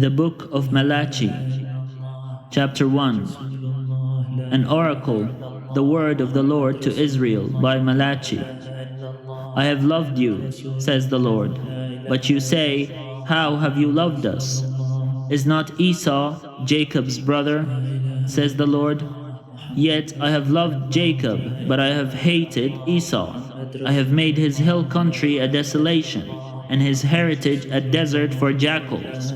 The Book of Malachi, Chapter 1. An oracle, the word of the Lord to Israel by Malachi. I have loved you, says the Lord. But you say, how have you loved us? Is not Esau Jacob's brother? Says the Lord. Yet I have loved Jacob, but I have hated Esau. I have made his hill country a desolation, and his heritage a desert for jackals.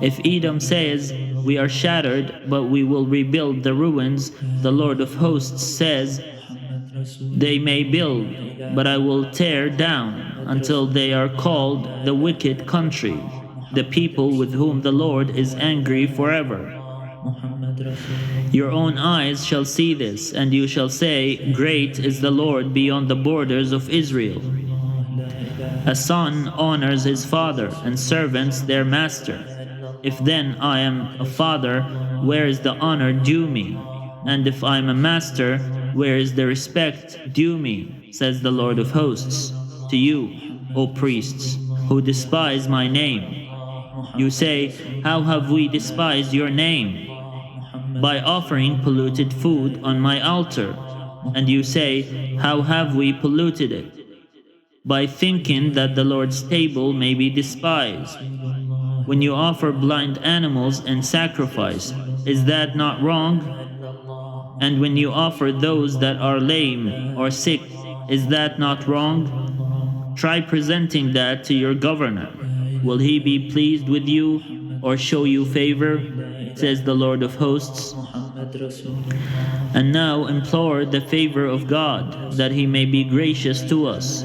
If Edom says, we are shattered, but we will rebuild the ruins, the Lord of hosts says, they may build, but I will tear down until they are called the wicked country, the people with whom the Lord is angry forever. Your own eyes shall see this, and you shall say, great is the Lord beyond the borders of Israel. A son honors his father, and servants their master. If then I am a father, where is the honor due me? And if I am a master, where is the respect due me? Says the Lord of hosts. To you, O priests, who despise my name. You say, how have we despised your name? By offering polluted food on my altar. And you say, how have we polluted it? By thinking that the Lord's table may be despised. When you offer blind animals in sacrifice, is that not wrong? And when you offer those that are lame or sick, is that not wrong? Try presenting that to your governor. Will he be pleased with you or show you favor? Says the Lord of hosts. And now implore the favor of God, that he may be gracious to us.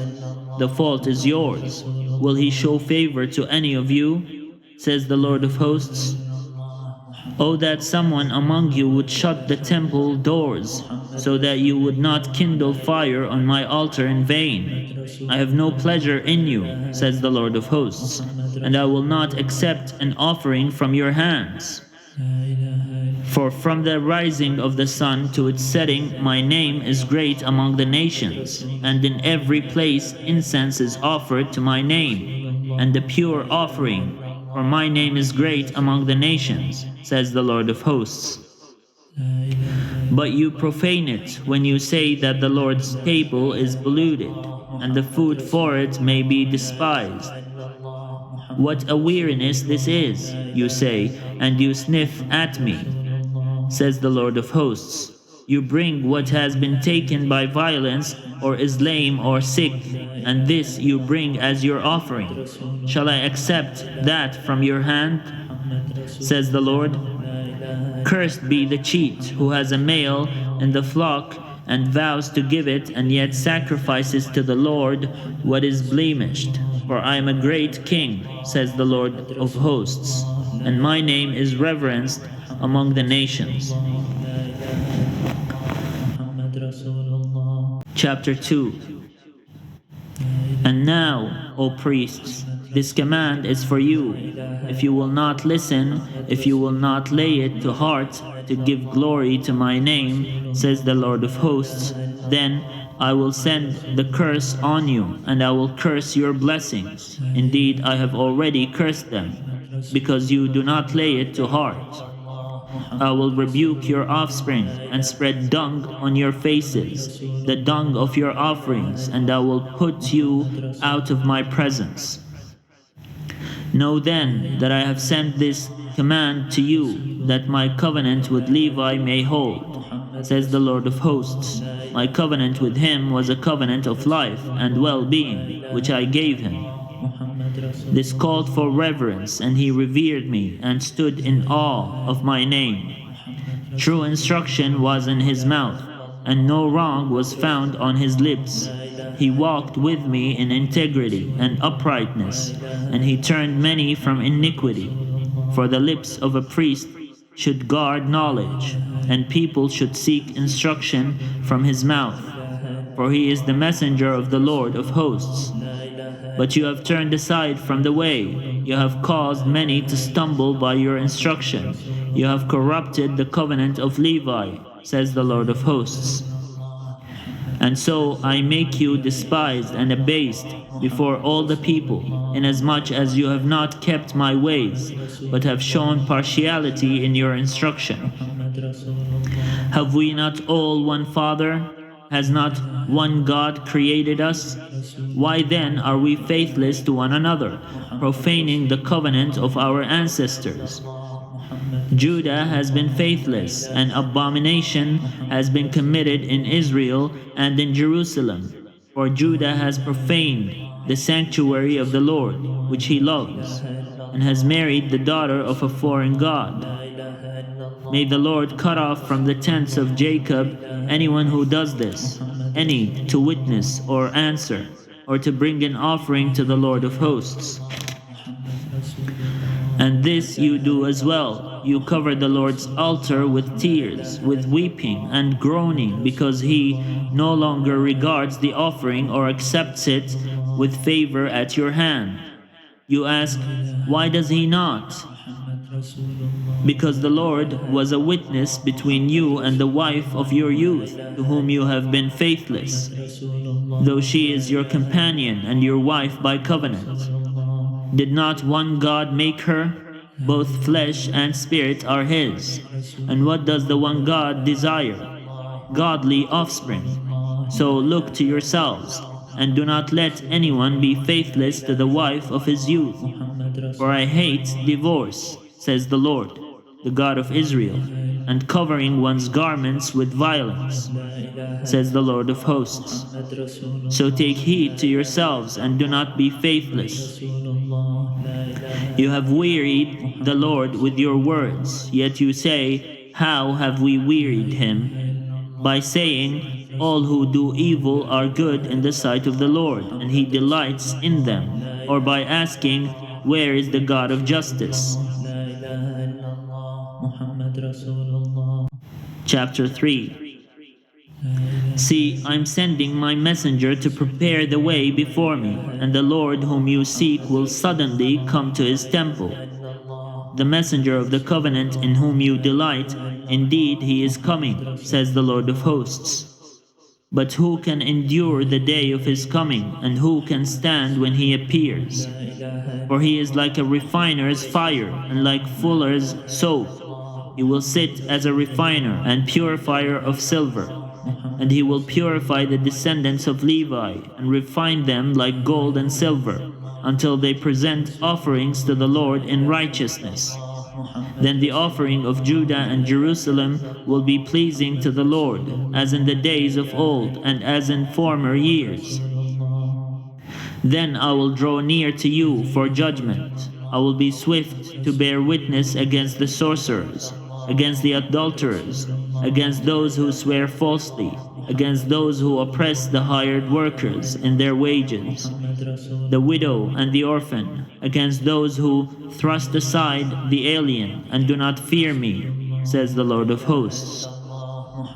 The fault is yours. Will he show favor to any of you? Says the Lord of hosts. Oh, that someone among you would shut the temple doors, so that you would not kindle fire on my altar in vain. I have no pleasure in you, says the Lord of hosts, and I will not accept an offering from your hands. For from the rising of the sun to its setting, my name is great among the nations, and in every place incense is offered to my name, and the pure offering, for my name is great among the nations, says the Lord of hosts. But you profane it when you say that the Lord's table is polluted, and the food for it may be despised. What a weariness this is, you say, and you sniff at me, says the Lord of hosts. You bring what has been taken by violence, or is lame or sick, and this you bring as your offering. Shall I accept that from your hand? Says the Lord. Cursed be the cheat who has a male in the flock and vows to give it, and yet sacrifices to the Lord what is blemished. For I am a great king, says the Lord of hosts, and my name is reverenced among the nations. Chapter 2. And now, O priests, this command is for you. If you will not listen, if you will not lay it to heart to give glory to my name, says the Lord of hosts, then I will send the curse on you, and I will curse your blessings. Indeed, I have already cursed them, because you do not lay it to heart. I will rebuke your offspring and spread dung on your faces, the dung of your offerings, and I will put you out of my presence. Know then that I have sent this command to you, that my covenant with Levi may hold, says the Lord of hosts. My covenant with him was a covenant of life and well-being, which I gave him. This called for reverence, and he revered me and stood in awe of my name. True instruction was in his mouth, and no wrong was found on his lips. He walked with me in integrity and uprightness, and he turned many from iniquity. For the lips of a priest should guard knowledge, and people should seek instruction from his mouth. For he is the messenger of the Lord of hosts. But you have turned aside from the way. You have caused many to stumble by your instruction. You have corrupted the covenant of Levi, says the Lord of hosts. And so I make you despised and abased before all the people, inasmuch as you have not kept my ways, but have shown partiality in your instruction. Have we not all one Father? Has not one God created us? Why then are we faithless to one another, profaning the covenant of our ancestors? Judah has been faithless, and abomination has been committed in Israel and in Jerusalem. For Judah has profaned the sanctuary of the Lord, which he loves, and has married the daughter of a foreign god. May the Lord cut off from the tents of Jacob anyone who does this, any to witness or answer, or to bring an offering to the Lord of hosts. And this you do as well. You cover the Lord's altar with tears, with weeping and groaning, because he no longer regards the offering or accepts it with favor at your hand. You ask, why does he not? Because the Lord was a witness between you and the wife of your youth, to whom you have been faithless, though she is your companion and your wife by covenant. Did not one God make her? Both flesh and spirit are his. And what does the one God desire? Godly offspring. So look to yourselves, and do not let anyone be faithless to the wife of his youth. For I hate divorce, says the Lord, the God of Israel, and covering one's garments with violence, says the Lord of hosts. So take heed to yourselves, and do not be faithless. You have wearied the Lord with your words, yet you say, how have we wearied him? By saying, all who do evil are good in the sight of the Lord, and he delights in them. Or by asking, where is the God of justice? Chapter 3. See, I'm sending my messenger to prepare the way before me, and the Lord whom you seek will suddenly come to his temple. The messenger of the covenant in whom you delight, indeed he is coming, says the Lord of hosts. But who can endure the day of his coming, and who can stand when he appears? For he is like a refiner's fire, and like fuller's soap. He will sit as a refiner and purifier of silver, and he will purify the descendants of Levi, and refine them like gold and silver, until they present offerings to the Lord in righteousness. Then the offering of Judah and Jerusalem will be pleasing to the Lord, as in the days of old and as in former years. Then I will draw near to you for judgment. I will be swift to bear witness against the sorcerers, against the adulterers, against those who swear falsely, against those who oppress the hired workers in their wages, the widow and the orphan, against those who thrust aside the alien and do not fear me, says the Lord of hosts.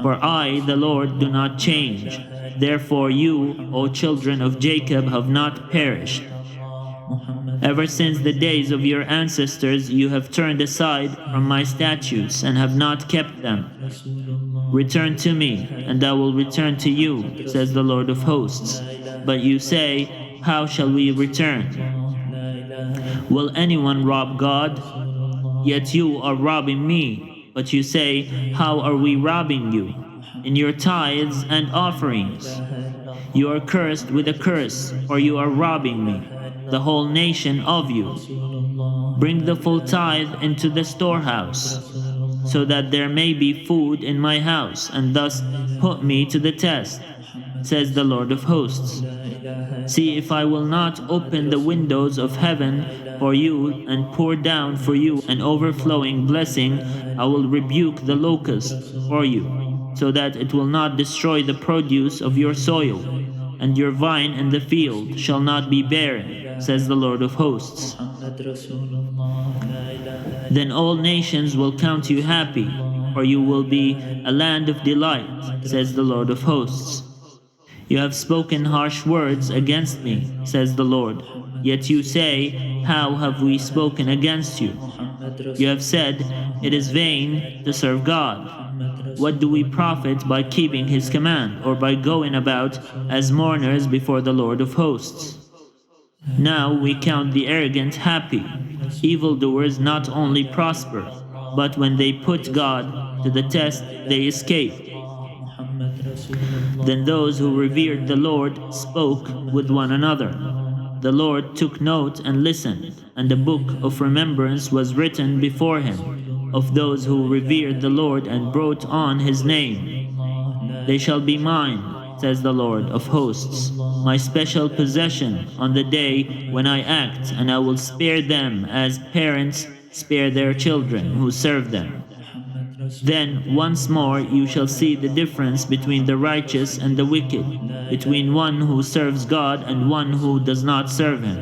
For I, the Lord, do not change. Therefore you, O children of Jacob, have not perished. Ever since the days of your ancestors you have turned aside from my statutes and have not kept them. Return to me, and I will return to you, says the Lord of hosts. But you say, how shall we return? Will anyone rob God? Yet you are robbing me. But you say, how are we robbing you? In your tithes and offerings. You are cursed with a curse, for you are robbing me, the whole nation of you. Bring the full tithe into the storehouse, so that there may be food in my house, and thus put me to the test, says the Lord of hosts. See if I will not open the windows of heaven for you and pour down for you an overflowing blessing. I will rebuke the locust for you, so that it will not destroy the produce of your soil, and your vine in the field shall not be barren, says the Lord of hosts. Then all nations will count you happy, for you will be a land of delight, says the Lord of hosts. You have spoken harsh words against me, says the Lord. Yet you say, how have we spoken against you? You have said, it is vain to serve God. What do we profit by keeping his command, or by going about as mourners before the Lord of hosts? Now we count the arrogant happy. Evildoers not only prosper, but when they put God to the test, they escape. Then those who revered the Lord spoke with one another. The Lord took note and listened, and a book of remembrance was written before him, of those who revered the Lord and brought on his name. They shall be mine, says the Lord of hosts, my special possession on the day when I act, and I will spare them as parents spare their children who serve them. Then once more you shall see the difference between the righteous and the wicked, between one who serves God and one who does not serve him.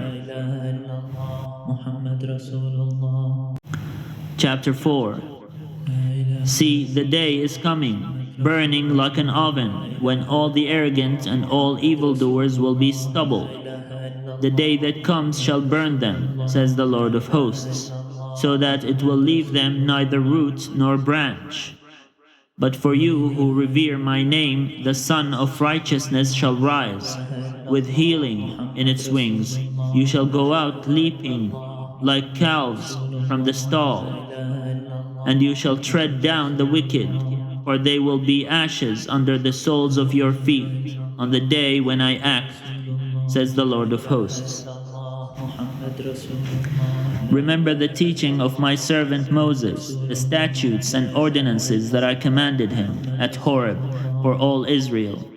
Chapter 4. See, the day is coming, burning like an oven, when all the arrogant and all evildoers will be stubble. The day that comes shall burn them, says the Lord of hosts, so that it will leave them neither root nor branch. But for you who revere my name, the Sun of Righteousness shall rise. With healing in its wings, you shall go out leaping like calves from the stall. And you shall tread down the wicked, for they will be ashes under the soles of your feet on the day when I act, says the Lord of hosts. Remember the teaching of my servant Moses, the statutes and ordinances that I commanded him at Horeb for all Israel.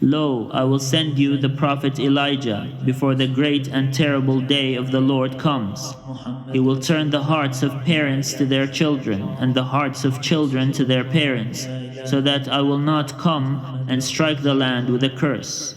Lo, I will send you the prophet Elijah before the great and terrible day of the Lord comes. He will turn the hearts of parents to their children, and the hearts of children to their parents, so that I will not come and strike the land with a curse.